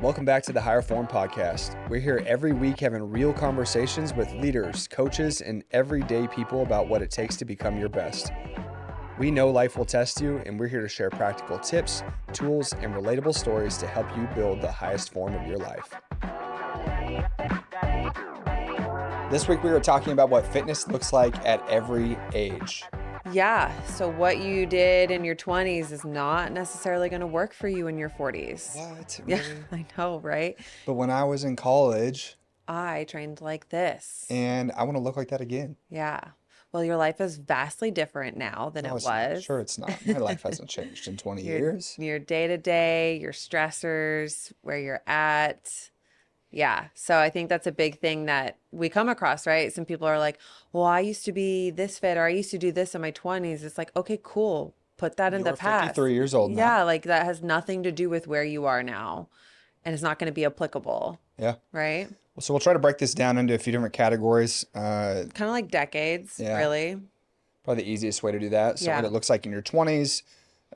Welcome back to the Higher Form Podcast. We're here every week having real conversations with leaders, coaches, and everyday people about what it takes to become your best. We know life will test you, and we're here to share practical tips, tools, and relatable stories to help you build the highest form of your life. This week we were talking about what fitness looks like at every age. Yeah, so what you did in your 20s is not necessarily going to work for you in your 40s. What? Yeah, Really? I know, right? But when I was in college, I trained like this. and I want to look like that again. Yeah. Well, your life is vastly different now than No, it it's not. was. Sure, it's not. My life hasn't changed in 20 Your years. your day-to-day, your stressors, where you're at. Yeah. So I think that's a big thing that we come across, right? Some people are like, well, I used to be this fit or I used to do this in my 20s. It's like, okay, cool. Put that in the You're past. 53 years old now. Yeah, like that has nothing to do with where you are now and it's not going to be applicable, Yeah. right? So we'll try to break this down into a few different categories. Kind of like decades, Yeah. really. Probably the easiest way to do that. So Yeah. what it looks like in your 20s,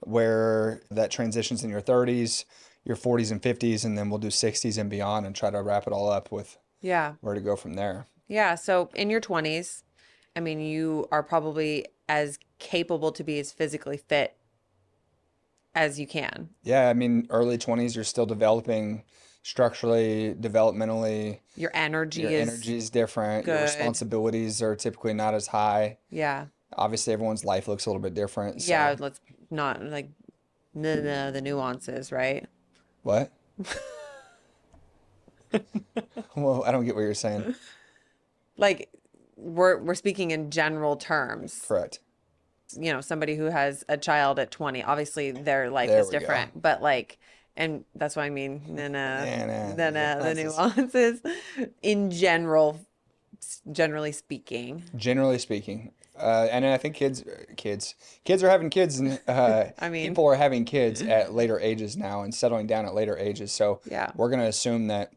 where that transitions in your 30s, your 40s and 50s, and then we'll do 60s and beyond and try to wrap it all up with Yeah. where to go from there. Yeah. So in your 20s, I mean, you are probably as capable to be as physically fit as you can. Yeah, I mean, early 20s, you're still developing structurally, developmentally. Your energy Your is energy is different. Your good. responsibilities are typically not as high. Yeah. Obviously, everyone's life looks a little bit different. So. Yeah. Let's not like the nuances, right? What? Well, I don't get what you're saying. Like we're speaking in general terms. Correct. You know, somebody who has a child at 20, obviously their life There is we go. different, but like, and that's what I mean, the Nuances. nuances in general, generally speaking. Generally speaking. And I think kids are having kids, and I mean, people are having kids at later ages now and settling down at later ages. So yeah. we're going to assume that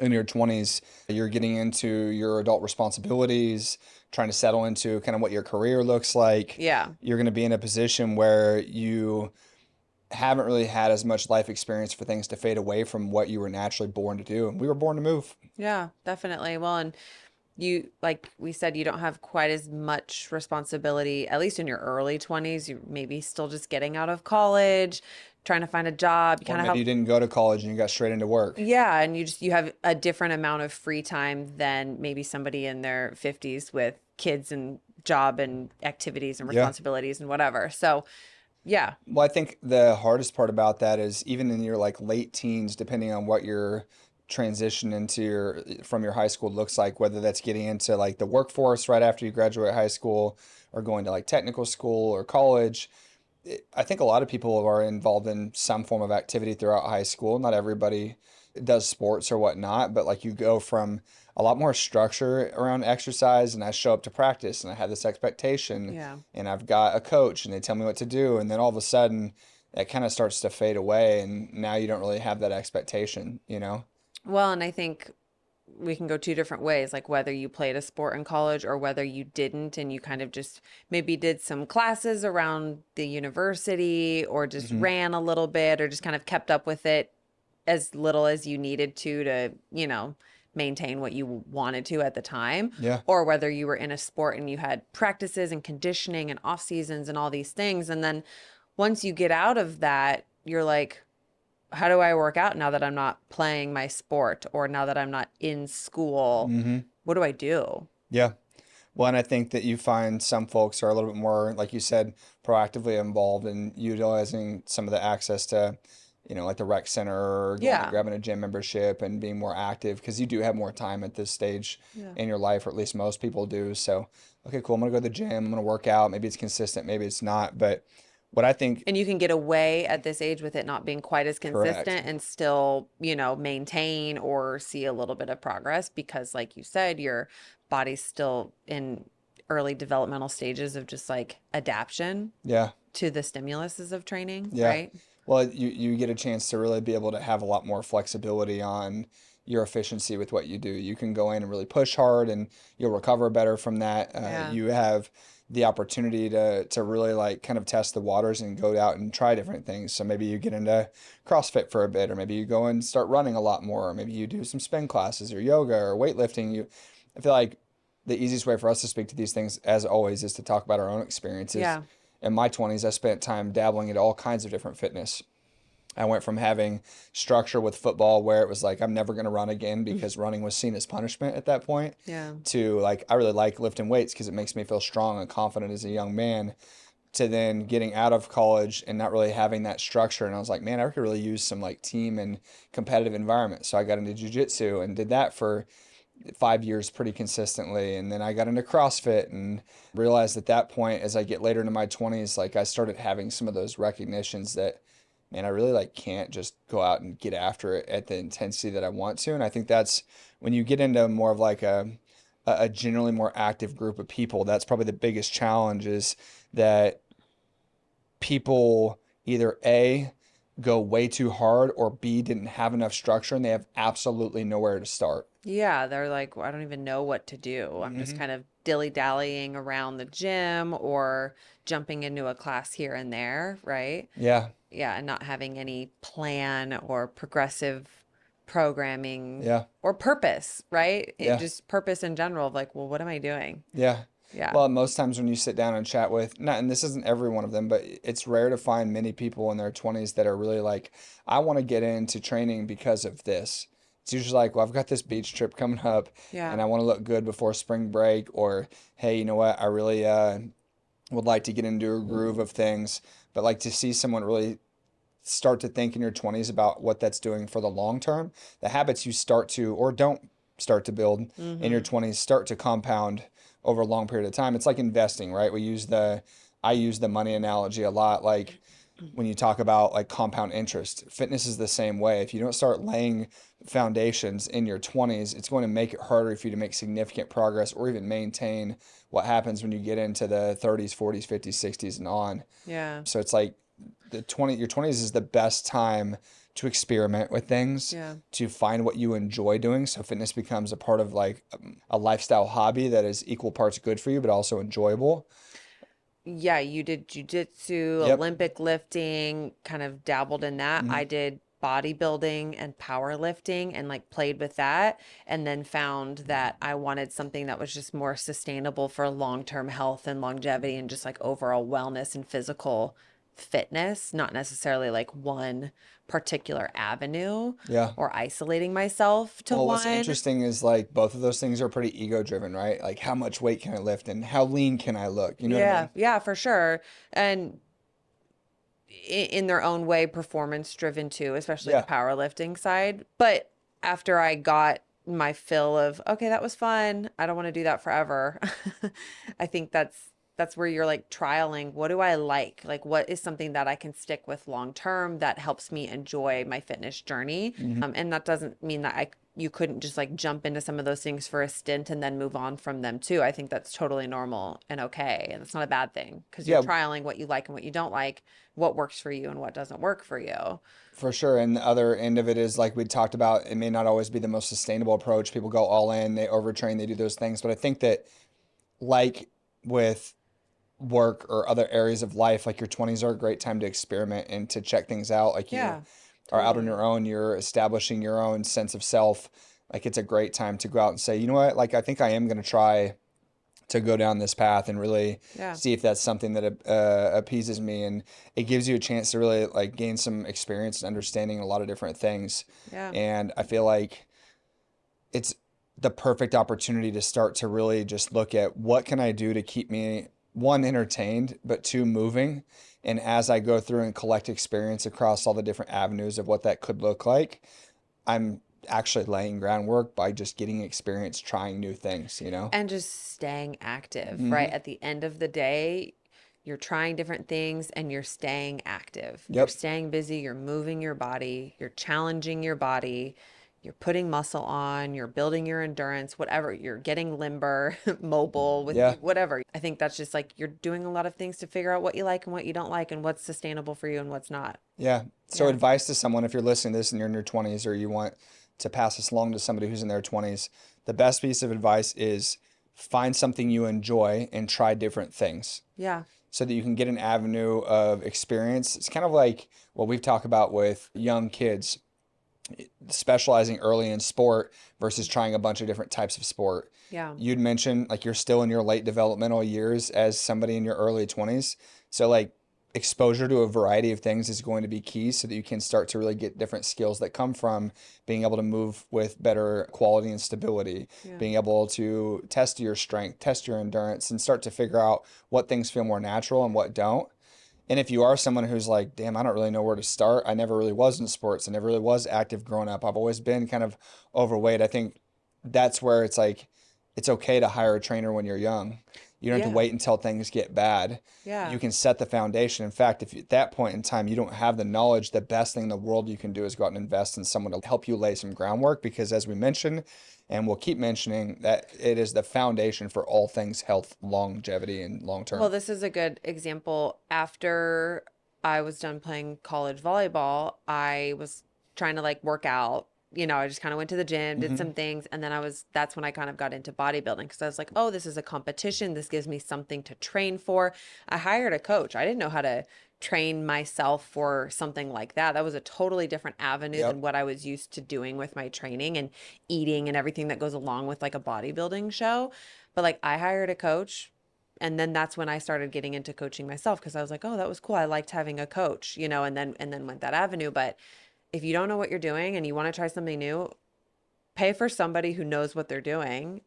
in your 20s, you're getting into your adult responsibilities, trying to settle into kind of what your career looks like. Yeah. You're going to be in a position where you haven't really had as much life experience for things to fade away from what you were naturally born to do. And we were born to move. Yeah, definitely. Well, and you, like we said, you don't have quite as much responsibility, at least in your early 20s. You maybe still just getting out of college, trying to find a job. You Or kind of maybe have, you didn't go to college and you got straight into work. yeah, and you have a different amount of free time than maybe somebody in their 50s with kids and job and activities and Yeah. responsibilities and whatever. So, yeah. Well, I think the hardest part about that is even in your like late teens, depending on what your transition into from your high school looks like, whether that's getting into like the workforce right after you graduate high school or going to like technical school or college. I think a lot of people are involved in some form of activity throughout high school. Not everybody does sports or whatnot, but like you go from a lot more structure around exercise, and I show up to practice and I have this expectation, Yeah. and I've got a coach and they tell me what to do, and then all of a sudden that kind of starts to fade away, and now you don't really have that expectation, you know? Well, and I think we can go two different ways, like whether you played a sport in college or whether you didn't and you kind of just maybe did some classes around the university or just ran a little bit or just kind of kept up with it as little as you needed to, you know, maintain what you wanted to at the time. Yeah. Or whether you were in a sport and you had practices and conditioning and off seasons and all these things. And then once you get out of that, you're like, how do I work out now that I'm not playing my sport or now that I'm not in school? What do I do? Yeah. Well, and I think that you find some folks are a little bit more, like you said, proactively involved in utilizing some of the access to, you know, like the rec center or going Yeah. and grabbing a gym membership and being more active because you do have more time at this stage in your life, or at least most people do. So, okay, cool. I'm going to go to the gym. I'm going to work out. Maybe it's consistent. Maybe it's not. But what I think, And you can get away at this age with it not being quite as consistent Correct. and still, you know, maintain or see a little bit of progress because, like you said, your body's still in early developmental stages of just like adaptation yeah. to the stimuluses of training, Yeah. right? Well, you get a chance to really be able to have a lot more flexibility on your efficiency with what you do. You can go in and really push hard and you'll recover better from that. Yeah. You have the opportunity to really like kind of test the waters and go out and try different things. So maybe you get into CrossFit for a bit, or maybe you go and start running a lot more, or maybe you do some spin classes or yoga or weightlifting. I feel like the easiest way for us to speak to these things, as always, is to talk about our own experiences. Yeah. In my 20s, I spent time dabbling into all kinds of different fitness. I went from having structure with football where it was like I'm never going to run again because running was seen as punishment at that point, Yeah. to like I really like lifting weights because it makes me feel strong and confident as a young man, to then getting out of college and not really having that structure. And I was like, man, I could really use some like team and competitive environment. So I got into jujitsu and did that for 5 years pretty consistently. And then I got into CrossFit and realized at that point, as I get later into my 20s, like I started having some of those recognitions that, man, I really like can't just go out and get after it at the intensity that I want to. And I think that's when you get into more of like a generally more active group of people, that's probably the biggest challenge is that people either A, go way too hard, or B, didn't have enough structure and they have absolutely nowhere to start. Yeah, they're like, "Well, I don't even know what to do. I'm just Hmm. kind of dilly-dallying around the gym or jumping into a class here and there, right? Yeah, Yeah, and not having any plan or progressive programming yeah, or purpose, right? It yeah. just purpose in general of like, well, what am I doing? Yeah. Yeah. Well, most times when you sit down and chat with, not, and this isn't every one of them, but it's rare to find many people in their 20s that are really like, I want to get into training because of this. It's usually like, well, I've got this beach trip coming up Yeah. and I want to look good before spring break, or hey, you know what? I really would like to get into a groove of things, but like to see someone really start to think in your 20s about what that's doing for the long term, the habits you start to or don't start to build in your Mm-hmm. 20s start to compound over a long period of time. It's like investing, right? I use the money analogy a lot. Like when you talk about like compound interest, fitness is the same way. If you don't start laying foundations in your 20s, it's going to make it harder for you to make significant progress or even maintain what happens when you get into the 30s, 40s, 50s, 60s and on. Yeah. So it's like your 20s is the best time to experiment with things, Yeah. to find what you enjoy doing. So fitness becomes a part of like a lifestyle hobby that is equal parts good for you, but also enjoyable. Yeah, you did jujitsu, Yep. Olympic lifting, kind of dabbled in that. Hmm. I did bodybuilding and powerlifting and like played with that, and then found that I wanted something that was just more sustainable for long-term health and longevity and just like overall wellness and physical fitness, not necessarily like one particular avenue Yeah. or isolating myself to Well, what's one. interesting is like both of those things are pretty ego driven, right? Like how much weight can I lift and how lean can I look? You know what I Yeah, mean? yeah, for sure. And in their own way performance driven too, especially the Yeah. powerlifting side. But after I got my fill of, okay, that was fun. I don't want to do that forever. I think that's where you're like trialing, what do I like? Like what is something that I can stick with long term that helps me enjoy my fitness journey? Hmm. And that doesn't mean that I you couldn't just like jump into some of those things for a stint and then move on from them too. I think that's totally normal and okay. And it's not a bad thing because you're Yeah, trialing what you like and what you don't like, what works for you and what doesn't work for you. for sure. And the other end of it is like we talked about, it may not always be the most sustainable approach. People go all in, they overtrain, they do those things. But I think that like with work or other areas of life, like your 20s are a great time to experiment and to check things out. Like you Yeah, are out on totally. your own, you're establishing your own sense of self. Like it's a great time to go out and say, you know what, like I think I am going to try to go down this path and really Yeah, see if that's something that appeases me. And it gives you a chance to really like gain some experience and understanding a lot of different things. yeah, And I feel like it's the perfect opportunity to start to really just look at what can I do to keep me, one, entertained, but two, moving. And as I go through and collect experience across all the different avenues of what that could look like, I'm actually laying groundwork by just getting experience trying new things, you know? and just staying active, right? Hmm. At the end of the day, you're trying different things and you're staying active. You're Yep. staying busy, you're moving your body, you're challenging your body, you're putting muscle on, you're building your endurance, whatever, you're getting limber, mobile with Yeah. whatever. I think that's just like you're doing a lot of things to figure out what you like and what you don't like and what's sustainable for you and what's not. Yeah. So Yeah. advice to someone, if you're listening to this and you're in your 20s or you want to pass this along to somebody who's in their 20s, the best piece of advice is find something you enjoy and try different things Yeah. so that you can get an avenue of experience. It's kind of like what we've talked about with young kids, specializing early in sport versus trying a bunch of different types of sport. Yeah. You'd mentioned like you're still in your late developmental years as somebody in your early 20s. So like exposure to a variety of things is going to be key so that you can start to really get different skills that come from being able to move with better quality and stability, Yeah. being able to test your strength, test your endurance, and start to figure out what things feel more natural and what don't. And if you are someone who's like, damn, I don't really know where to start. I never really was in sports. I never really was active growing up. I've always been kind of overweight. I think that's where it's like, it's okay to hire a trainer when you're young. You don't have to Yeah. wait until things get bad. Yeah. You can set the foundation. In fact, if you, at that point in time you don't have the knowledge, the best thing in the world you can do is go out and invest in someone to help you lay some groundwork because as we mentioned, and we'll keep mentioning that it is the foundation for all things health, longevity, and long Well, term. this is a good example. After I was done playing college volleyball, I was trying to like work out. I just kind of went to the gym, did Hmm. some things, and then that's when I kind of got into bodybuilding because I was like, oh, this is a competition. This gives me something to train for. I hired a coach. I didn't know how to train myself for something like that. That was a totally different avenue than Yep. what I was used to doing with my training and eating and everything that goes along with like a bodybuilding show. But like I hired a coach and then that's when I started getting into coaching myself because I was like, oh, that was cool. I liked having a coach, and then went that avenue. But if you don't know what you're doing and you want to try something new, pay for somebody who knows what they're doing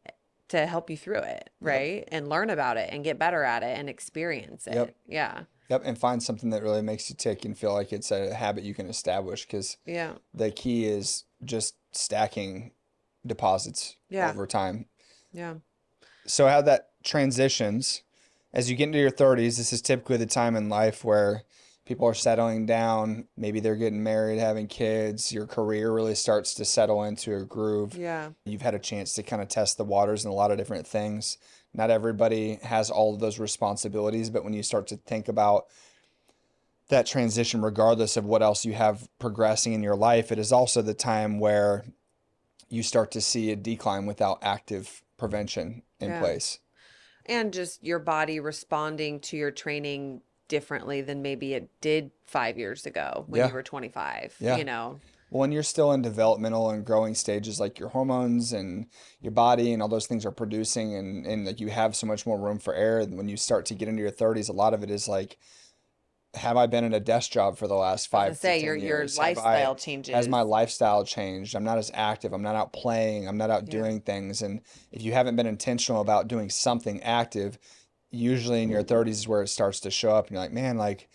to help you through it, Yep. right? And learn about it and get better at it and experience Yep. it. Yeah. Yep. And find something that really makes you tick and feel like it's a habit you can establish because Yeah. the key is just stacking deposits Yeah. over time. Yeah. So how that transitions as you get into your 30s, this is typically the time in life where people are settling down, maybe they're getting married, having kids, your career really starts to settle into a groove. Yeah. You've had a chance to kind of test the waters in a lot of different things. Not everybody has all of those responsibilities, but when you start to think about that transition, regardless of what else you have progressing in your life, it is also the time where you start to see a decline without active prevention in Yeah. place. And just your body responding to your training differently than maybe it did 5 years ago when you Yeah. were 25, Yeah. Well, when you're still in developmental and growing stages, like your hormones and your body and all those things are producing, and like you have so much more room for error. And when you start to get into your 30s, a lot of it is like, have I been in a desk job for the last I was gonna five to say your 10 your years? lifestyle Has my changes. lifestyle changed? I'm not as active. I'm not out playing. I'm not out Yeah. doing things. And if you haven't been intentional about doing something active, usually in your 30s is where it starts to show up. And you're like, man, like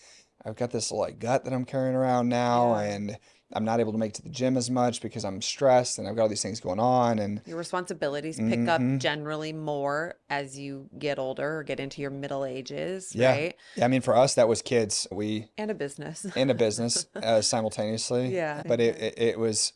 I've got this like gut that I'm carrying around now, Yeah. and I'm not able to make it to the gym as much because I'm stressed and I've got all these things going on. And Your responsibilities pick up hmm generally more as you get older or get into your middle ages, yeah. right? Yeah. I mean, for us, that was kids. We And a business. in a business simultaneously, Yeah, but yeah. it was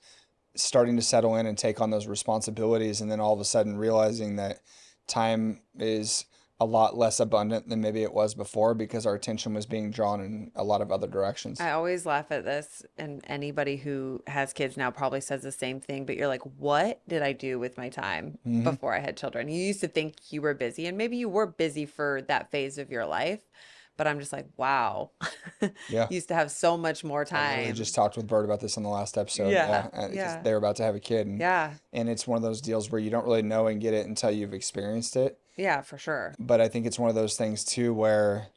starting to settle in and take on those responsibilities, and then all of a sudden realizing that time is a lot less abundant than maybe it was before because our attention was being drawn in a lot of other directions. I always laugh at this, and anybody who has kids now probably says the same thing, but you're like, what did I do with my time Hmm. before I had children? You used to think you were busy, and maybe you were busy for that phase of your life, but I'm just like, wow, Yeah. used to have so much more I literally just time. talked with Bert about this on the last episode. Yeah, Yeah, because yeah, they were about to have a kid, yeah, and it's one of those deals where you don't really know and get it until you've experienced it. yeah, for sure. But I think it's one of those things too where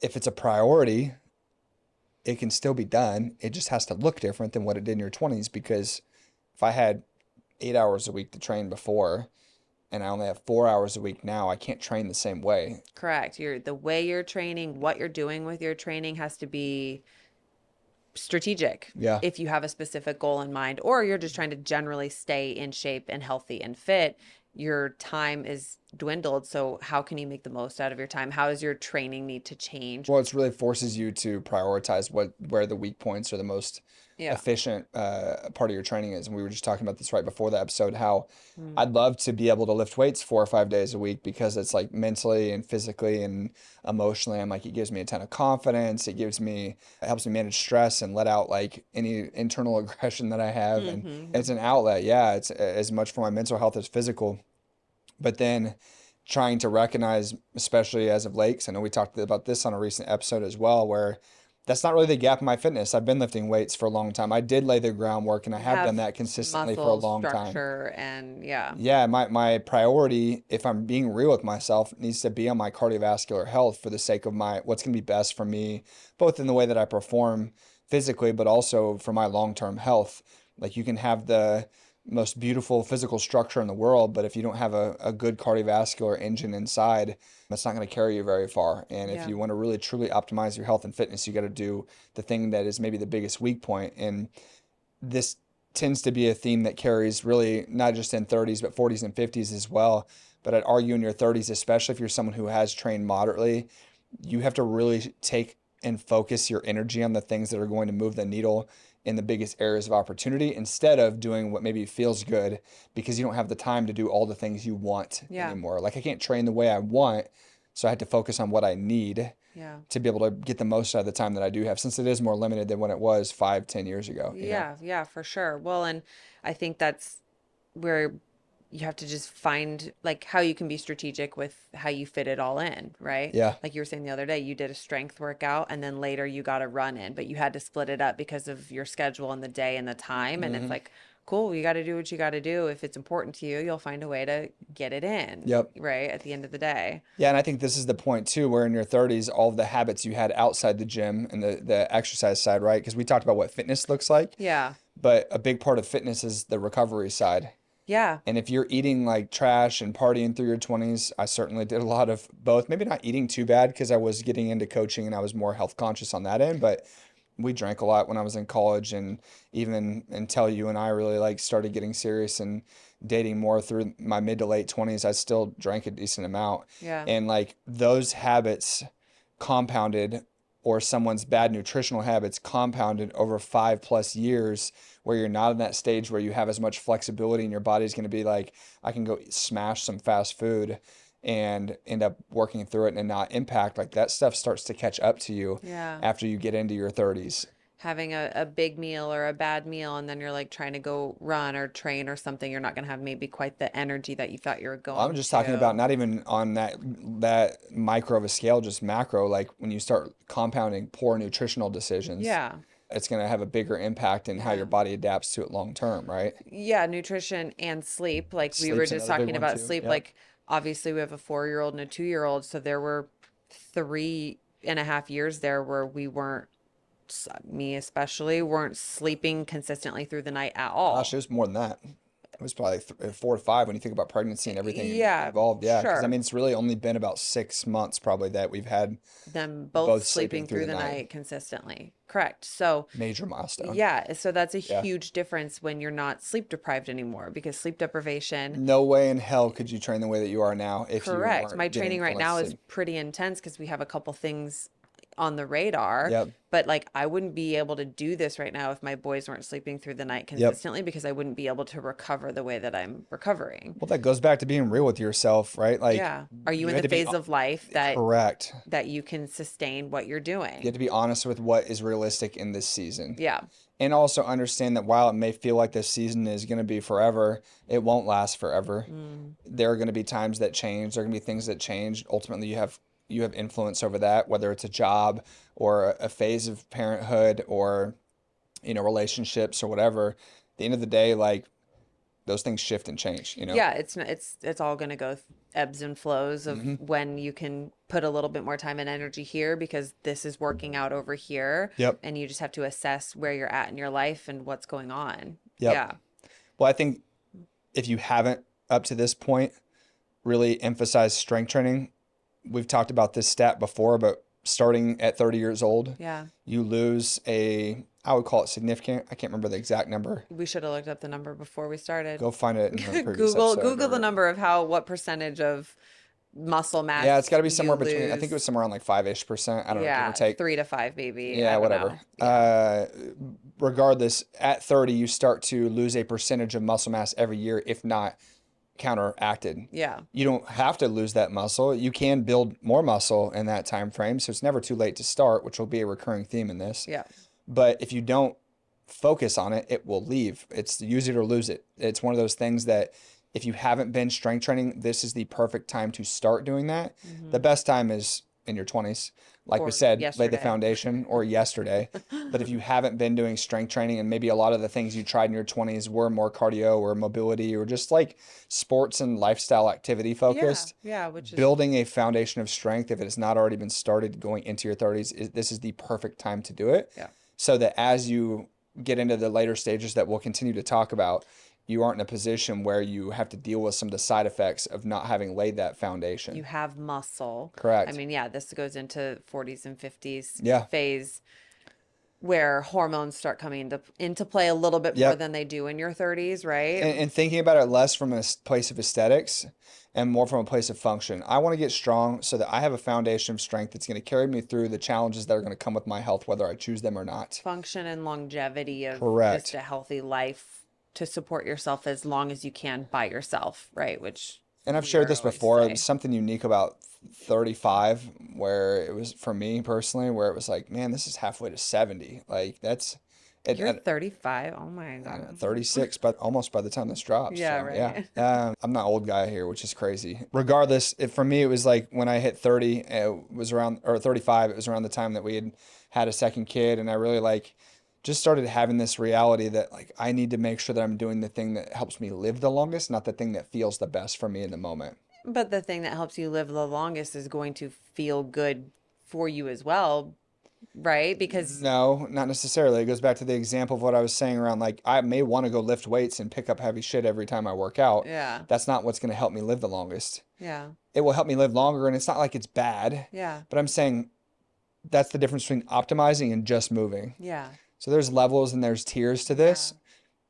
if it's a priority, it can still be done. It just has to look different than what it did in your 20s because if I had 8 hours a week to train before and I only have 4 hours a week now, I can't train the same way. Correct. The way you're training, what you're doing with your training has to be strategic Yeah. if you have a specific goal in mind, or you're just trying to generally stay in shape and healthy and fit. Your time is dwindled. So, how can you make the most out of your time? How does your training need to change? Well, it's really forces you to prioritize where the weak points are the most Yeah. efficient part of your training is. And we were just talking about this right before the episode, how Mm. I'd love to be able to lift weights 4 or 5 days a week because it's like mentally and physically and emotionally, I'm like, it gives me a ton of confidence. It helps me manage stress and let out like any internal aggression that I have. And Mm-hmm. it's an outlet. Yeah. It's as much for my mental health as physical. But then trying to recognize, especially as of late, 'cause I know we talked about this on a recent episode as well, where that's not really the gap in my fitness. I've been lifting weights for a long time. I did lay the groundwork and I You have done have that consistently for a muscle long time. structure and yeah. Yeah, my priority, if I'm being real with myself, needs to be on my cardiovascular health for the sake of my what's going to be best for me, both in the way that I perform physically, but also for my long-term health. Like you can have the most beautiful physical structure in the world, but if you don't have a good cardiovascular engine inside, that's not going to carry you very far. And if Yeah. you want to really truly optimize your health and fitness, you got to do the thing that is maybe the biggest weak point. And this tends to be a theme that carries really not just in 30s, but 40s and 50s as well. But I'd argue in your 30s, especially if you're someone who has trained moderately, you have to really take and focus your energy on the things that are going to move the needle in the biggest areas of opportunity instead of doing what maybe feels good because you don't have the time to do all the things you want Yeah. anymore. Like I can't train the way I want, so I had to focus on what I need Yeah. to be able to get the most out of the time that I do have, since it is more limited than when it was 5, 10 years ago, you know? Yeah, yeah, for sure. Well, and I think that's where you have to just find like how you can be strategic with how you fit it all in, right? Yeah. Like you were saying the other day, you did a strength workout and then later you got a run in, but you had to split it up because of your schedule and the day and the time. And it's Hmm. like, cool, you got to do what you got to do. If it's important to you, you'll find a way to get it in, Yep. right? At the end of the day. Yeah, and I think this is the point too, where in your 30s, all of the habits you had outside the gym and the exercise side, right? Because we talked about what fitness looks like, Yeah. but a big part of fitness is the recovery side. Yeah. And if you're eating like trash and partying through your 20s, I certainly did a lot of both. Maybe not eating too bad because I was getting into coaching and I was more health conscious on that end, but we drank a lot when I was in college, and even until you and I really like started getting serious and dating more through my mid to late 20s, I still drank a decent amount. Yeah. And like those habits compounded, or someone's bad nutritional habits compounded over 5 plus years, where you're not in that stage where you have as much flexibility and your body's going to be like, I can go smash some fast food and end up working through it and not impact. Like that stuff starts to catch up to you Yeah. after you get into your 30s. Having a big meal or a bad meal and then you're like trying to go run or train or something, you're not going to have maybe quite the energy that you thought you were I'm going just talking about to. not even on that micro of a scale, just macro. Like when you start compounding poor nutritional decisions, Yeah. it's going to have a bigger impact in how your Yeah. body adapts to it long term, right? Yeah, nutrition and sleep. Like we were Sleep's just another big talking one about too. sleep. Yep. Like obviously we have a 4-year-old and a 2-year-old. So there were 3.5 years there where we weren't, me especially, weren't sleeping consistently through the night at Gosh, it all. was more than that. It was probably 4 to 5 when you think about pregnancy and everything Yeah, involved. Yeah, because I sure. mean, it's really only been about 6 months probably that we've had Them both both sleeping sleeping through through the the night. night consistently. Correct. So Major milestone. yeah, so that's a Yeah. huge difference when you're not sleep deprived anymore because sleep deprivation, No way in hell could you train the way that you are now if you correct. My weren't getting training full right night's now is sleep. pretty intense because we have a couple things on the radar, Yep. but like I wouldn't be able to do this right now if my boys weren't sleeping through the night Yep. consistently because I wouldn't be able to recover the way that I'm recovering. Well, that goes back to being real with yourself, right? Like Yeah. Are you you in had the to be phase of life that correct. you can sustain what you're You have doing? to be honest with what is realistic in this season. Yeah. And also understand that while it may feel like this season is going to be forever, it won't last forever. Mm, There are going to be times that change. There are going to be things that change. Ultimately, you have influence over that, whether it's a job or a phase of parenthood or relationships or whatever. At the end of the day, like those things shift and change. yeah, it's all going to go ebbs and flows of Hmm. when you can put a little bit more time and energy here because this is working out over here Yep. and you just have to assess where you're at in your life and what's going on. Yep. Yeah. Well, I think if you haven't up to this point really emphasized strength training, we've talked about this stat before, but starting at 30 years old, Yeah. you lose I would call it significant. I can't remember the exact number. We should have looked up the number before we started. Go find it in the previous Google episode. Google the Or number of what percentage of muscle yeah, it's mass got to be you somewhere between. I think it lose. was somewhere around like 5-ish%. I don't know, give or Yeah, take. 3 to 5 maybe. I Yeah, don't whatever. know. Yeah. Regardless, at 30, you start to lose a percentage of muscle mass every year, if not counteracted. Yeah. You don't have to lose that muscle. You can build more muscle in that time frame, so it's never too late to start, which will be a recurring theme in this. Yeah. But if you don't focus on it, it will leave. It's use it or lose it. It's one of those things that If you haven't been strength training, this is the perfect time to start doing that. The Hmm. best time is in your 20s. Like we Or said, lay the yesterday. foundation or yesterday. But if you haven't been doing strength training and maybe a lot of the things you tried in your 20s were more cardio or mobility or just like sports and lifestyle activity Yeah, focused, yeah, which is building a foundation of strength, if it has not already been started going into your 30s, this is the perfect time to do it. yeah. So that as you get into the later stages that we'll continue to talk about, you aren't in a position where you have to deal with some of the side effects of not having laid that You foundation. have muscle. I Correct. mean, yeah, this goes into 40s and 50s Yeah. phase where hormones start coming into play a little bit more Yep. than they do in your 30s, right? And thinking about it less from a place of aesthetics and more from a place of function. I want to get strong so that I have a foundation of strength that's going to carry me through the challenges that are going to come with my health, whether I choose them or not. Function and longevity of just Correct. a healthy life to support yourself as long as you can by yourself, right? Which And I've we shared are this always before. say. Something unique about 35, where it was for me personally, where it was like, man, this is halfway to 70. Like that's it. You're 35. Oh my I know, God. 36, but almost by the time this drops. Yeah, So yeah, right. I'm not old guy here, which is crazy. Regardless, for me, it was like when I hit 30, it was around, or 35, it was around the time that we had a second kid, and I really like just started having this reality that like I need to make sure that I'm doing the thing that helps me live the longest, not the thing that feels the best for me in the moment. But the thing that helps you live the longest is going to feel good for you as well, right? Because, No, not necessarily. It goes back to the example of what I was saying around like I may want to go lift weights and pick up heavy shit every time I work out. yeah, That's not what's going to help me live the longest. yeah, It will help me live longer, and it's not like it's bad, yeah, but I'm saying that's the difference between optimizing and just moving. yeah, So there's levels and there's tiers to yeah, this.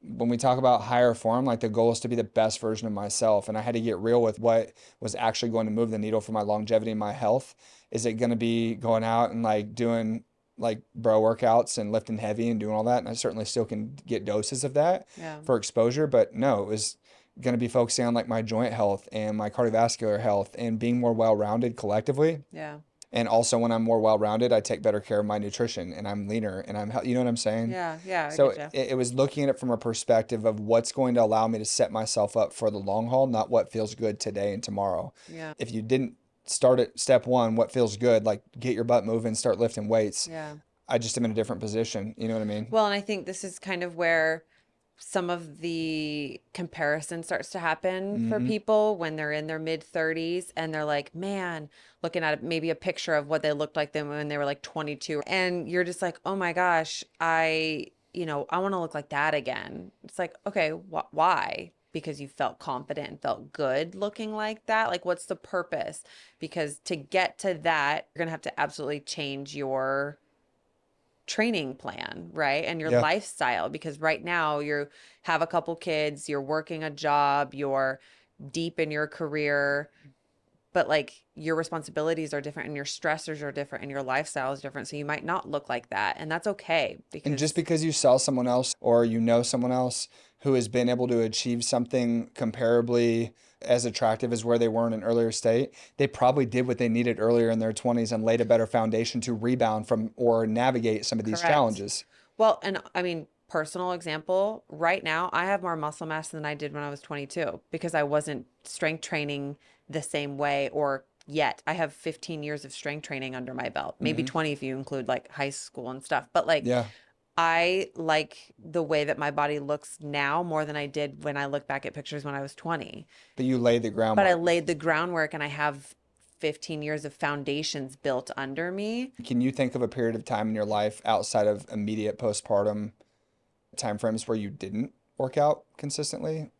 When we talk about higher form, like the goal is to be the best version of myself. And I had to get real with what was actually going to move the needle for my longevity and my health. Is it going to be going out and like doing like bro workouts and lifting heavy and doing all that? And I certainly still can get doses of that yeah, for exposure, but no, it was going to be focusing on like my joint health and my cardiovascular health and being more well-rounded collectively. yeah, And also when I'm more well-rounded, I take better care of my nutrition and I'm leaner and you know what I'm saying? yeah, yeah, I So get you. it was looking at it from a perspective of what's going to allow me to set myself up for the long haul, not what feels good today and tomorrow. Yeah, If you didn't start at step one, what feels good, like get your butt moving, start lifting weights. yeah. I just am in a different position. You know what I mean? Well, and I think this is kind of where some of the comparison starts to happen for Mm-hmm. people when they're in their mid 30s and they're like, man, looking at maybe a picture of what they looked like them when they were like 22. And you're just like, oh my gosh, I want to look like that again. It's like, okay, why? Because you felt confident and felt good looking like that. Like, what's the purpose? Because to get to that, you're going to have to absolutely change your training plan, right? And your Yeah. lifestyle, because right now you have a couple kids, you're working a job, you're deep in your career, but like your responsibilities are different and your stressors are different and your lifestyle is different. So you might not look like that. And that's okay And just because because you saw someone else or you know someone else who has been able to achieve something comparably as attractive as where they were in an earlier state, they probably did what they needed earlier in their 20s and laid a better foundation to rebound from or navigate some of these correct. challenges. Well, and I mean, personal example, right now I have more muscle mass than I did when I was 22 because I wasn't strength training the same way or yet. I have 15 years of strength training under my belt, maybe Hmm. 20 if you include like high school and stuff. But like Yeah. I like the way that my body looks now more than I did when I look back at pictures when I was 20. But you laid the But I groundwork. laid the groundwork and I have 15 years of foundations built under me. Can you think of a period of time in your life outside of immediate postpartum timeframes where you didn't work out consistently?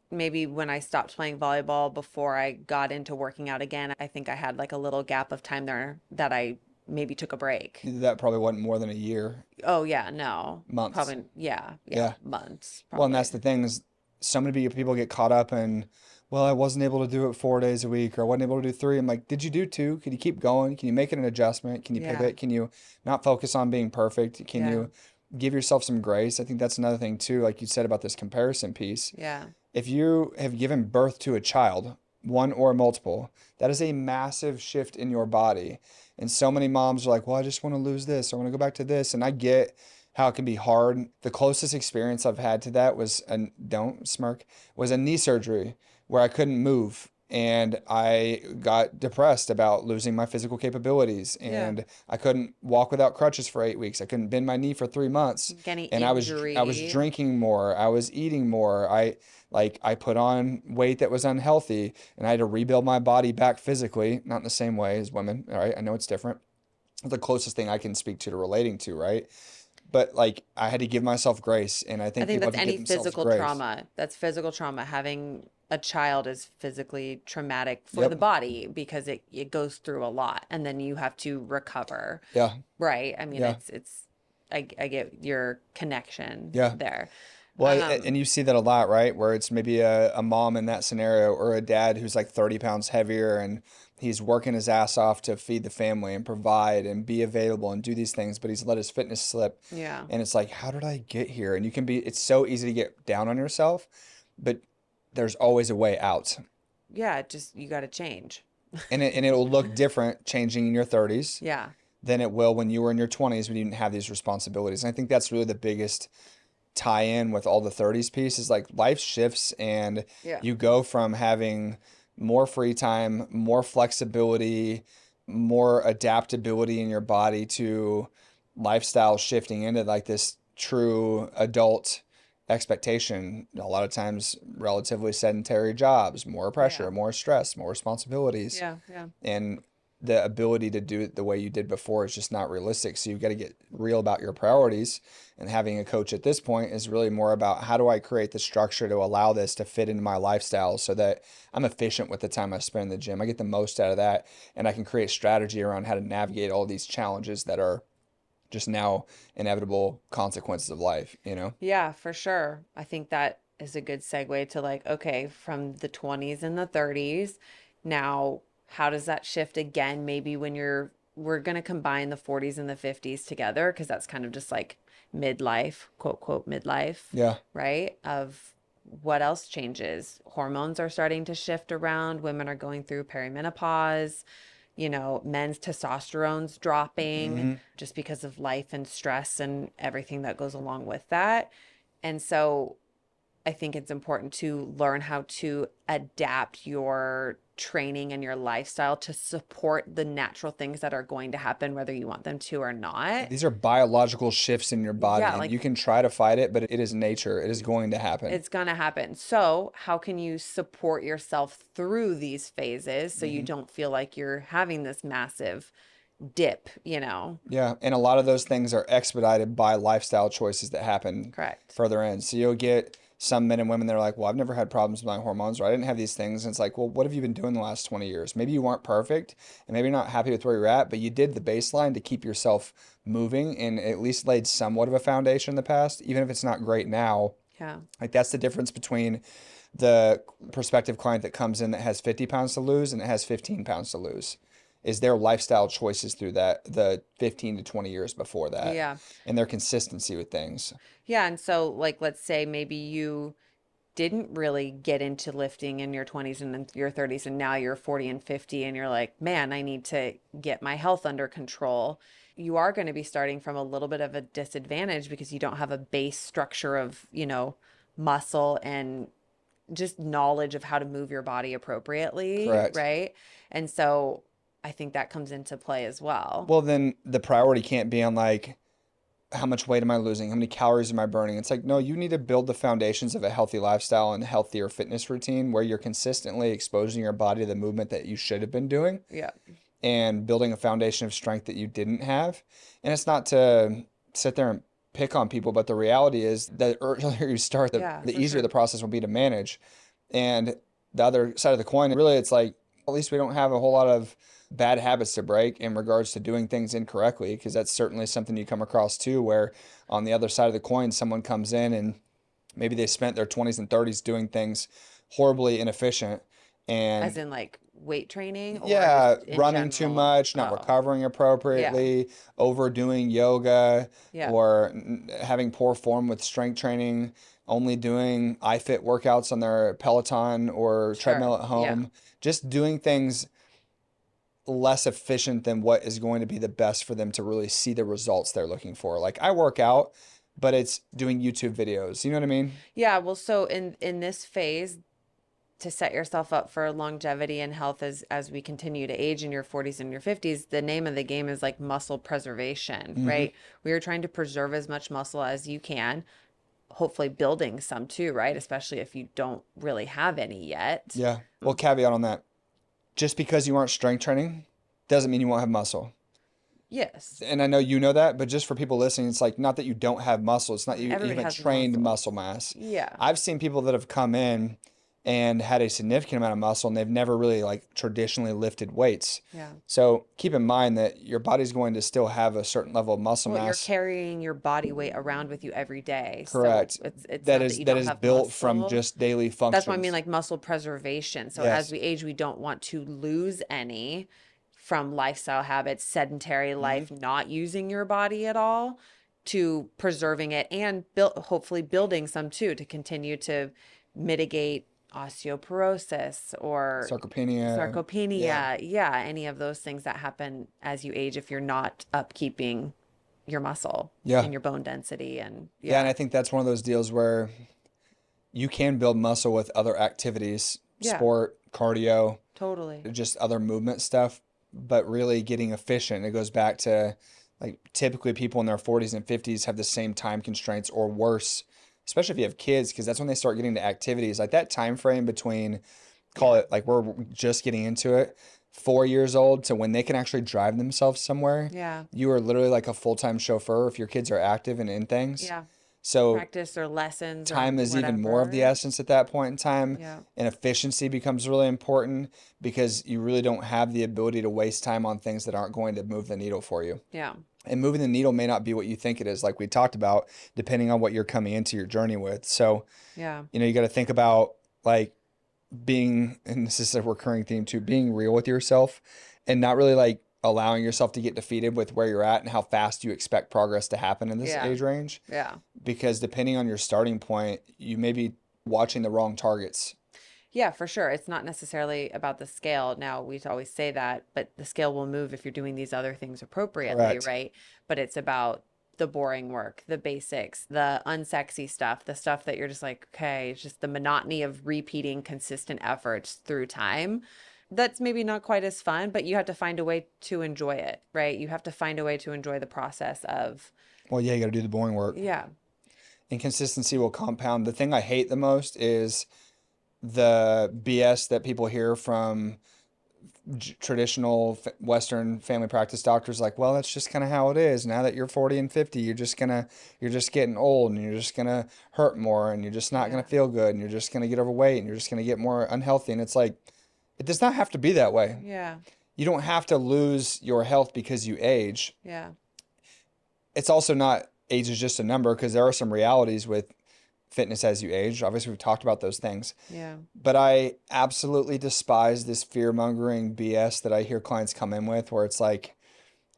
Maybe when I stopped playing volleyball before I got into working out again, I think I had like a little gap of time there that I maybe took a break. That probably wasn't more than a year, Oh yeah, no. months. Probably yeah, yeah, Yeah. months Well, and probably. that's the thing is so many people get caught up in, well, I wasn't able to do it 4 days a week or I wasn't able to do three. I'm like, did you do two? Can you keep going? Can you make it an adjustment? Can you Yeah. pivot? Can you not focus on being perfect? Can Yeah. you give yourself some grace? I think that's another thing too, like you said about this comparison piece. Yeah. If you have given birth to a child, one or multiple, that is a massive shift in your body. And so many moms are like, well, I just want to lose this. I want to go back to this. And I get how it can be hard. The closest experience I've had to that was don't smirk, was a knee surgery where I couldn't move and I got depressed about losing my physical capabilities Yeah. and I couldn't walk without crutches for 8 weeks. I couldn't bend my knee for 3 months Like any and I was injury. drinking more. I was eating more. I put on weight that was unhealthy and I had to rebuild my body back physically, not in the same way as women. All right. I know it's different. The closest thing I can speak to relating to, right? But like I had to give myself grace, and I I think think people have that's to give any themselves physical grace. trauma. That's physical trauma. Having a child is physically traumatic for the Yep. body because it goes through a lot and then you have to recover. Yeah. Right. I mean, Yeah. I get your connection Yeah. there. Well, Um, and you see that a lot, right? Where it's maybe a mom in that scenario or a dad who's like 30 pounds heavier and he's working his ass off to feed the family and provide and be available and do these things, but he's let his fitness slip. yeah. And it's like, how did I get here? And it's so easy to get down on yourself, but there's always a way out. Yeah, just you got to change. And it'll look different changing in your 30s Yeah. than it will when you were in your 20s when you didn't have these responsibilities. And I think that's really the biggest tie in with all the 30s pieces. Like life shifts and Yeah. you go from having more free time, more flexibility, more adaptability in your body to lifestyle shifting into like this true adult expectation. A lot of times relatively sedentary jobs, more Yeah. pressure, more stress, more responsibilities, Yeah. Yeah. and the ability to do it the way you did before is just not realistic. So you've got to get real about your priorities. And having a coach at this point is really more about how do I create the structure to allow this to fit into my lifestyle so that I'm efficient with the time I spend in the gym. I get the most out of that, and I can create strategy around how to navigate all these challenges that are just now inevitable consequences of life, you know? Yeah, for sure. I think that is a good segue to like, okay, from the 20s and the 30s, now how does that shift again? Maybe when we're going to combine the 40s and the 50s together because that's kind of just like midlife, quote, quote, midlife, Yeah. right? Of what else changes? Hormones are starting to shift around. Women are going through perimenopause, men's testosterone's dropping Hmm. just because of life and stress and everything that goes along with that. And so I think it's important to learn how to adapt your training and your lifestyle to support the natural things that are going to happen, whether you want them to or not. These are biological shifts in your body, Yeah, and you like can try to fight it, but it is nature. It is going to happen. it's going to happen. So, how can you support yourself through these phases so you Hmm. don't feel like you're having this massive dip? Yeah, and a lot of those things are expedited by lifestyle choices that happen Correct. further in. So you'll get some men and women that are like, well, I've never had problems with my hormones, or I didn't have these things. And it's like, well, what have you been doing the last 20 years? Maybe you weren't perfect, and maybe you're not happy with where you're at, but you did the baseline to keep yourself moving and at least laid somewhat of a foundation in the past, even if it's not great now. Yeah. Like that's the difference between the prospective client that comes in that has 50 pounds to lose and that has 15 pounds to lose is their lifestyle choices through that the 15 to 20 years before that Yeah. and their consistency with things. Yeah. And so, like, let's say maybe you didn't really get into lifting in your 20s and in your 30s, and now you're 40 and 50, and you're like, man, I need to get my health under control. You are going to be starting from a little bit of a disadvantage because you don't have a base structure of, muscle and just knowledge of how to move your body appropriately, Correct. right? And so I think that comes into play as well. Well, then the priority can't be on like how much weight am I losing? How many calories am I burning? It's like, no, you need to build the foundations of a healthy lifestyle and healthier fitness routine where you're consistently exposing your body to the movement that you should have been doing Yeah. and building a foundation of strength that you didn't have. And it's not to sit there and pick on people, but the reality is that earlier you start, Yeah, the for easier the sure. process will be to manage. And the other side of the coin, really, it's like at least we don't have a whole lot of bad habits to break in regards to doing things incorrectly, because that's certainly something you come across too, where on the other side of the coin, someone comes in and maybe they spent their 20s and 30s doing things horribly inefficient As and in like weight training or yeah, just in running too general? much, not Oh, recovering yeah. appropriately, overdoing yoga, Yeah. or having poor form with strength training, only doing iFit workouts on their Peloton or treadmill Sure. at Yeah. home, just doing things less efficient than what is going to be the best for them to really see the results they're looking for. Like I work out, but it's doing YouTube videos. You know what I mean? Yeah, well, so in this phase, to set yourself up for longevity and health as we continue to age in your 40s and your 50s, the name of the game is like muscle preservation, Hmm. right? We are trying to preserve as much muscle as you can, hopefully building some too, right? Especially if you don't really have any yet. Yeah. Well, caveat on that. Just because you aren't strength training doesn't mean you won't have muscle. Yes. And I know you know that, but just for people listening, it's like not that you don't have muscle. It's not you Everybody haven't has trained muscle. muscle mass. Yeah. I've seen people that have come in and had a significant amount of muscle and they've never really like traditionally lifted weights. Yeah. So keep in mind that your body's going to still have a certain level of muscle Well, you're mass. carrying your body weight around with you every day. So Correct. it's That not that is you that don't is have built from muscle. just daily That's what I mean, functions. like muscle preservation. So as Yes. we age, we don't want to lose any from lifestyle habits, sedentary Hmm. life, not using your body at all, to preserving it and hopefully building some too to continue to mitigate osteoporosis or Sarcopenia. Yeah. sarcopenia. Yeah, any of those things that happen as you age if you're not upkeeping your muscle Yeah. and your bone density and Yeah, and yeah. I think that's one of those deals where you can build muscle with other activities, Yeah, sport, cardio, totally. just other movement stuff, but really getting efficient. It goes back to like typically people in their 40s and 50s have the same time constraints or worse, especially if you have kids, because that's when they start getting to activities. Like that time frame between, call Yeah. it like we're just getting into it, 4 years old to when they can actually drive themselves somewhere. Yeah. You are literally like a full-time chauffeur if your kids are active and in things. Yeah. So Practice or lessons or time is even more of the whatever. essence at that point in time, Yeah. and efficiency becomes really important because you really don't have the ability to waste time on things that aren't going to move the needle for you. Yeah. And moving the needle may not be what you think it is, like we talked about, depending on what you're coming into your journey with. So, Yeah. you got to think about like being, and this is a recurring theme too, being real with yourself and not really like allowing yourself to get defeated with where you're at and how fast you expect progress to happen in this Yeah. age range. Yeah. Because depending on your starting point, you may be watching the wrong targets. Yeah, for sure. It's not necessarily about the scale. Now, we always say that, but the scale will move if you're doing these other things appropriately, Correct. right? But it's about the boring work, the basics, the unsexy stuff, the stuff that you're just like, okay, it's just the monotony of repeating consistent efforts through time. That's maybe not quite as fun, but you have to find a way to enjoy it, right? You have to find a way to enjoy the process of, Well, yeah, you got to do the boring work. yeah, And consistency will compound. The thing I hate the most is the BS that people hear from traditional Western family practice doctors like, well, that's just kind of how it is. Now that you're 40 and 50, you're just getting old and you're just going to hurt more and you're just not going yeah, to feel good and you're just going to get overweight and you're just going to get more unhealthy. And it's like, it does not have to be that way. yeah, You don't have to lose your health because you age. yeah, It's also not age is just a number because there are some realities with fitness as you age. Obviously, we've talked about those things. yeah, But I absolutely despise this fear mongering BS that I hear clients come in with, where it's like,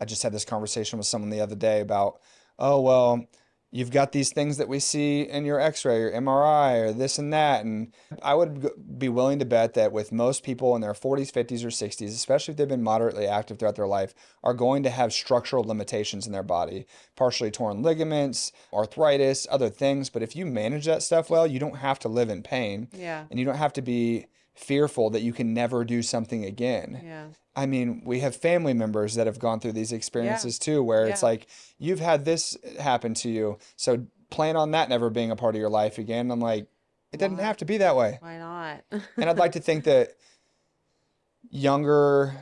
I just had this conversation with someone the other day about, oh, well, you've got these things that we see in your x-ray or MRI or this and that. And I would be willing to bet that with most people in their 40s, 50s, or 60s, especially if they've been moderately active throughout their life, are going to have structural limitations in their body, partially torn ligaments, arthritis, other things. But if you manage that stuff well, you don't have to live in pain yeah, and you don't have to be fearful that you can never do something again. yeah, I mean, we have family members that have gone through these yeah, experiences too, where it's yeah. like, you've had this happen to you, so plan on that never being a part of your life again. I'm like, it doesn't Why? have to be that way. Why not? And I'd like to think that younger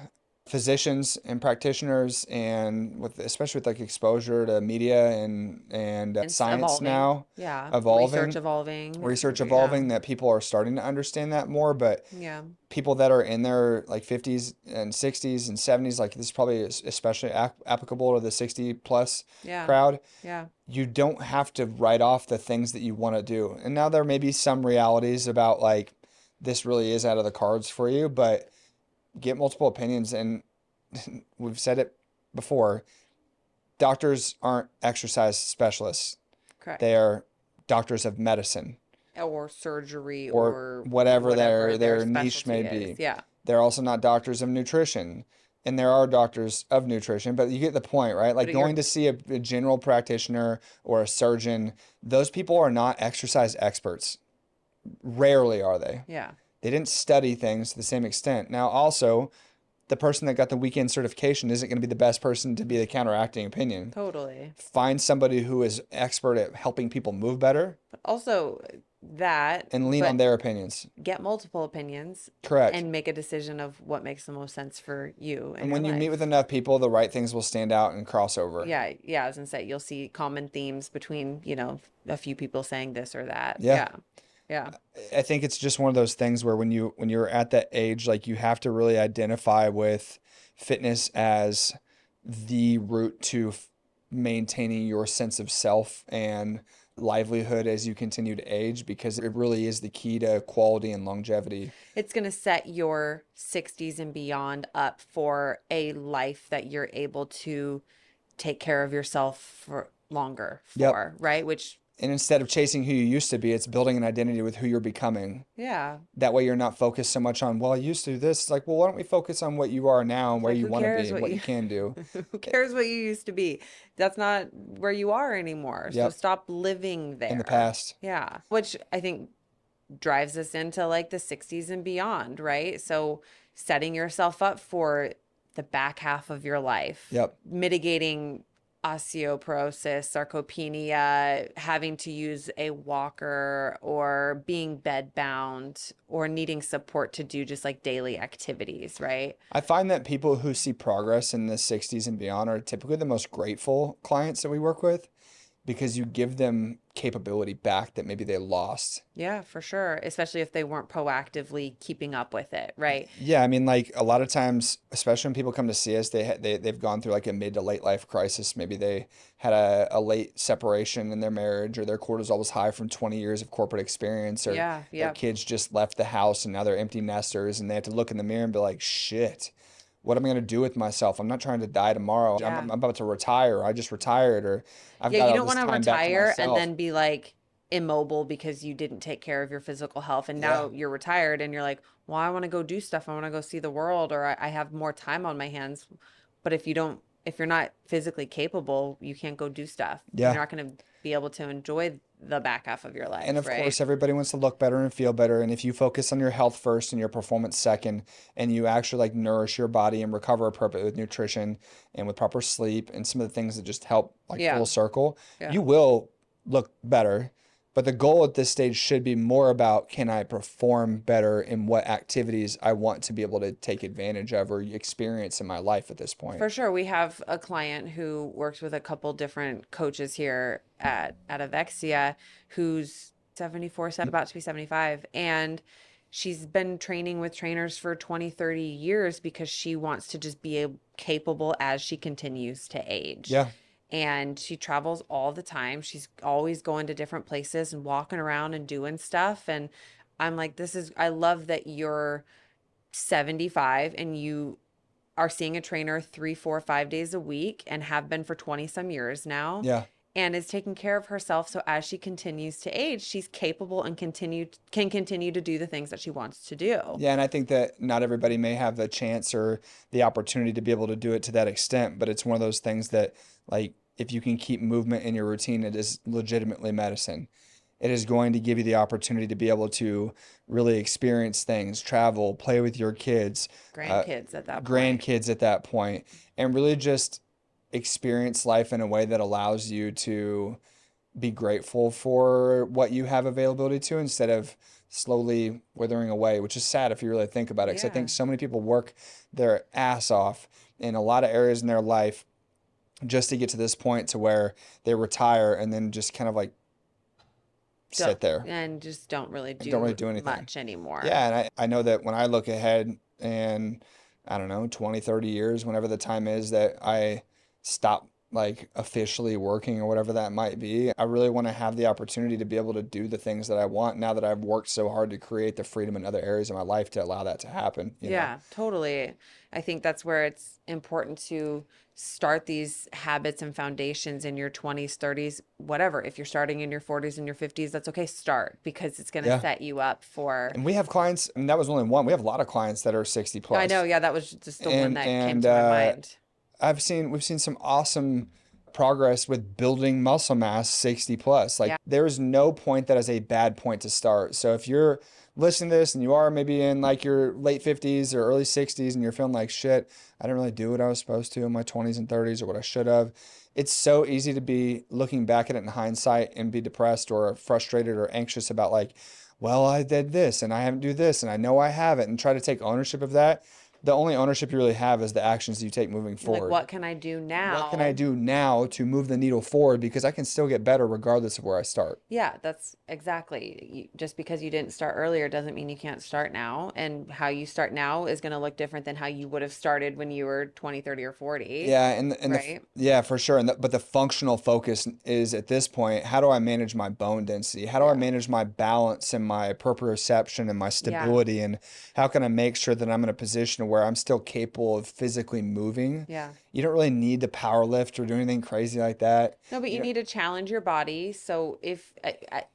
physicians and practitioners and with especially with like exposure to media and It's science evolving. now Yeah. Research evolving, evolving. research Yeah. evolving, that people are starting to understand that more. But Yeah. people that are in their like 50s and 60s and 70s, like this is probably especially applicable to the 60 plus Yeah. crowd. Yeah. You don't have to write off the things that you want to do. And now there may be some realities about like this really is out of the cards for you, but get multiple opinions. And we've said it before, doctors aren't exercise specialists. They Correct. are doctors of medicine Or surgery or or whatever whatever their their niche may specialty is. be. Yeah. They're also not doctors of nutrition. and there are doctors of nutrition, but you get the point, right? But Like going you're, to see a general practitioner or a surgeon, those people are not exercise experts. Rarely are they. yeah, They didn't study things to the same extent. Now, also, the person that got the weekend certification isn't going to be the best person to be the counteracting opinion. totally. Find somebody who is expert at helping people move better But also that, and lean on but their opinions. get multiple opinions Correct. and make a decision of what makes the most sense for you in And your when you meet with life. enough people, the right things will stand out and cross over. Yeah, yeah, I was gonna say you'll see common themes between, a few people saying this or that. Yeah. Yeah. Yeah. I think it's just one of those things where when you're at that age, like you have to really identify with fitness as the route to maintaining your sense of self and livelihood as you continue to age, because it really is the key to quality and longevity. It's gonna set your 60s and beyond up for a life that you're able to take care of yourself for longer Yep. for, right? Which, And instead of chasing who you used to be, it's building an identity with who you're becoming. yeah, That way you're not focused so much on, well, I used to do this. It's like, well, why don't we focus on what you are now and it's where like you who want to be cares and what what you you can do. who cares what you used to be? That's not where you are anymore. So Yep. stop living In the there. past. Yeah. Which I think drives us into like the 60s and beyond, right? So setting yourself up for the back half of your life, Yep. mitigating osteoporosis, sarcopenia, having to use a walker or being bedbound or needing support to do just like daily activities, right? I find that people who see progress in the 60s and beyond are typically the most grateful clients that we work with, because you give them capability back that maybe they lost. Yeah, for sure. Especially if they weren't proactively keeping up with it, right? Yeah, I mean, like a lot of times, especially when people come to see us, they've gone through like a mid to late life crisis. Maybe they had a late separation in their marriage, or their cortisol was high from 20 years of corporate experience, or Yeah, their yeah. kids just left the house and now they're empty nesters, and they have to look in the mirror and be like, shit, what am I going to do with myself? I'm not trying to die tomorrow. I'm Yeah. about to retire. I just retired, or I've Yeah, got you all don't this want to time back to retire and myself. then be like immobile because you didn't take care of your physical health. And Yeah. now you're retired and you're like, well, I want to go do stuff. I want to go see the world, or I have more time on my hands. But if you're not physically capable, you can't go do stuff. You're Yeah. not going to be able to enjoy the back half of your And life, of right? course, everybody wants to look better and feel better. And if you focus on your health first and your performance second, and you actually like nourish your body and recover appropriately with nutrition and with proper sleep and some of the things that just help like Yeah. full circle, Yeah. you will look better. But the goal at this stage should be more about, can I perform better in what activities I want to be able to take advantage of or experience in my life at this point. For sure. We have a client who works with a couple different coaches here at Avexia who's 74, about to be 75. And she's been training with trainers for 20, 30 years because she wants to just be capable as she continues to age. Yeah. And she travels all the time. She's always going to different places and walking around and doing stuff. And I'm like, I love that you're 75 and you are seeing a trainer 3, 4, 5 days a week and have been for 20 some years now, Yeah. and is taking care of herself. So as she continues to age, she's capable and can continue to do the things that she wants to do. Yeah, and I think that not everybody may have the chance or the opportunity to be able to do it to that extent, but it's one of those things that, like, if you can keep movement in your routine, it is legitimately medicine. It is going to give you the opportunity to be able to really experience things, travel, play with your kids, Grandkids at that point. grandkids at that point, and really just experience life in a way that allows you to be grateful for what you have availability to, instead of slowly withering away, which is sad if you really think about it. Because I think Yeah. so many people work their ass off in a lot of areas in their life just to get to this point to where they retire and then just kind of like Don't sit there and just don't really and don't really do do anything. much anymore. Yeah, and I know that when I look ahead and I don't know, 20, 30 years, whenever the time is that I stop like officially working or whatever that might be. I really want to have the opportunity to be able to do the things that I want now that I've worked so hard to create the freedom in other areas of my life to allow that to happen, you know? Yeah, totally. I think that's where it's important to start these habits and foundations in your 20s, 30s, whatever. If you're starting in your 40s and your 50s, that's okay. Start because it's going to Yeah. set you up for. And we have clients, and that was only one. We have a lot of clients that are 60 I know. plus. Yeah, that was just the one And that came and to my mind. we've seen some awesome progress with building muscle mass 60 plus. Like Yeah. there's no point that is a bad point to start. So if you're listening to this and you are maybe in like your late 50s or early 60s and you're feeling like shit, I didn't really do what I was supposed to in my 20s and 30s or what I should have. It's so easy to be looking back at it in hindsight and be depressed or frustrated or anxious about like, well, I did this and I haven't do this and I know I haven't, and try to take ownership of that. The only ownership you really have is the actions you take moving Like, forward. what can I do What can I now? do now to move the needle forward? Because I can still get better regardless of where I start. Yeah, that's exactly. Just because you didn't start earlier doesn't mean you can't start now. And how you start now is going to look different than how you would have started when you were 20, 30, or 40, Yeah, right? yeah, for sure. But the functional focus is at this point, how do I manage my bone density? How do I Yeah. manage my balance and my proprioception and my Yeah. stability? And how can I make sure that I'm in a position where I'm still capable of physically moving? Yeah. You don't really need to power lift or do anything crazy like that. No, but You you know, need to challenge your body. So if,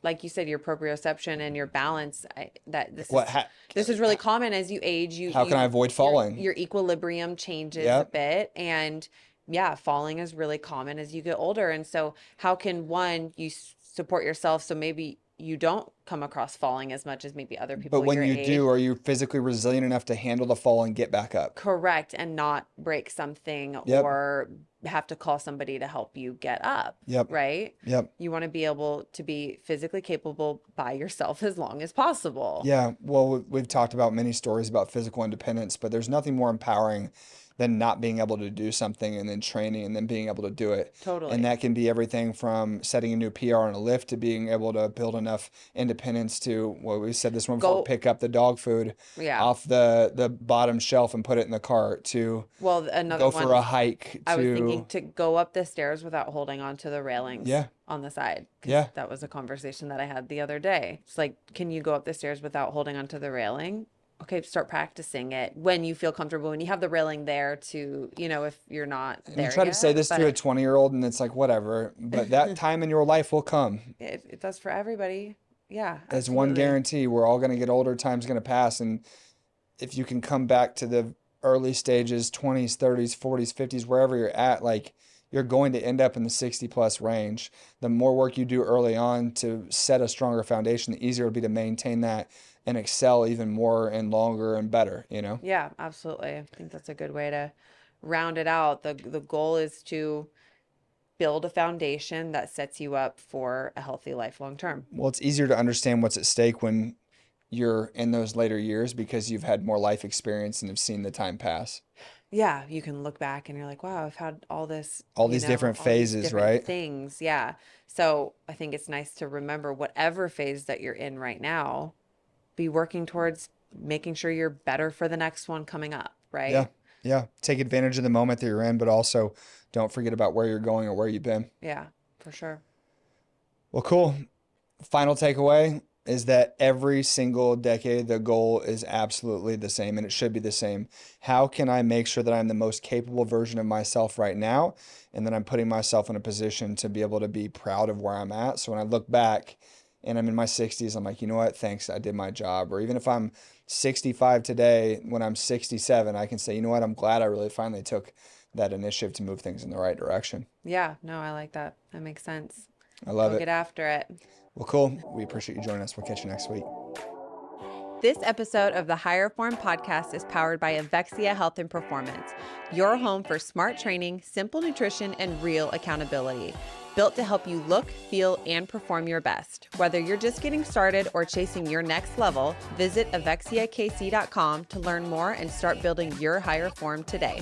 like you said, your proprioception and your balance, that like what, this is really common as you age. how can I avoid falling? Your equilibrium changes a Yep. bit, and yeah, falling is really common as you get older. And so, how can one you support yourself so maybe you don't come across falling as much as maybe other But people when your you do, age? are you physically resilient enough to handle the fall and get back up? Correct, and not break something Yep. or have to call somebody to help you get up, Yep. right? Yep. You want to be able to be physically capable by yourself as long as possible. Yeah. Well, we've talked about many stories about physical independence, but there's nothing more empowering than not being able to do something and then training and then being able to do it. And Totally. that can be everything from setting a new PR on a lift to being able to build enough independence to, well, we said this one before, Go, pick up the dog food yeah. off the bottom shelf and put it in the cart, to Well, another go for a one, hike, I was thinking to, to go up the stairs without holding on to the railings yeah, on the side, because yeah. that was a conversation that I had the other day. It's like, can you go up the stairs without holding onto the railing? Okay, start practicing it when you feel comfortable, when you have the railing there to, if you're not And you there try to say yet. this to a But 20-year-old and it's like, whatever. But that time in your life will come. it does for everybody. Yeah, As one absolutely. guarantee. We're all going to get older. Time's going to pass. And if you can come back to the early stages, 20s, 30s, 40s, 50s, wherever you're at, like you're going to end up in the 60 plus range. The more work you do early on to set a stronger foundation, the easier it'll be to maintain that and excel even more and longer and better, you know? Yeah, absolutely. I think that's a good way to round it out. The goal is to build a foundation that sets you up for a healthy life long term. Well, it's easier to understand what's at stake when you're in those later years because you've had more life experience and have seen the time pass. Yeah, you can look back and you're like, wow, I've had all this, All these different all these phases, different right? things. Yeah. So I think it's nice to remember whatever phase that you're in right now, be working towards making sure you're better for the next one coming up, Yeah. right? Yeah. Take advantage of the moment that you're in, but also don't forget about where you're going or where you've been. Yeah, for sure. Well, cool. Final takeaway is that every single decade, the goal is absolutely the same and it should be the same. How can I make sure that I'm the most capable version of myself right now? And that I'm putting myself in a position to be able to be proud of where I'm at. So when I look back and I'm in my 60s, I'm like, you know what? Thanks. I did my job. Or even if I'm 65 today, when I'm 67, I can say, you know what? I'm glad I really finally took that initiative to move things in the right direction. Yeah, no, I like that. That makes sense. I love Go it. get after it. Well, cool. We appreciate you joining us. We'll catch you next week. This episode of the Higher Form podcast is powered by Avexia Health and Performance, your home for smart training, simple nutrition, and real accountability. Built to help you look, feel, and perform your best. Whether you're just getting started or chasing your next level, visit avexiakc.com to learn more and start building your higher form today.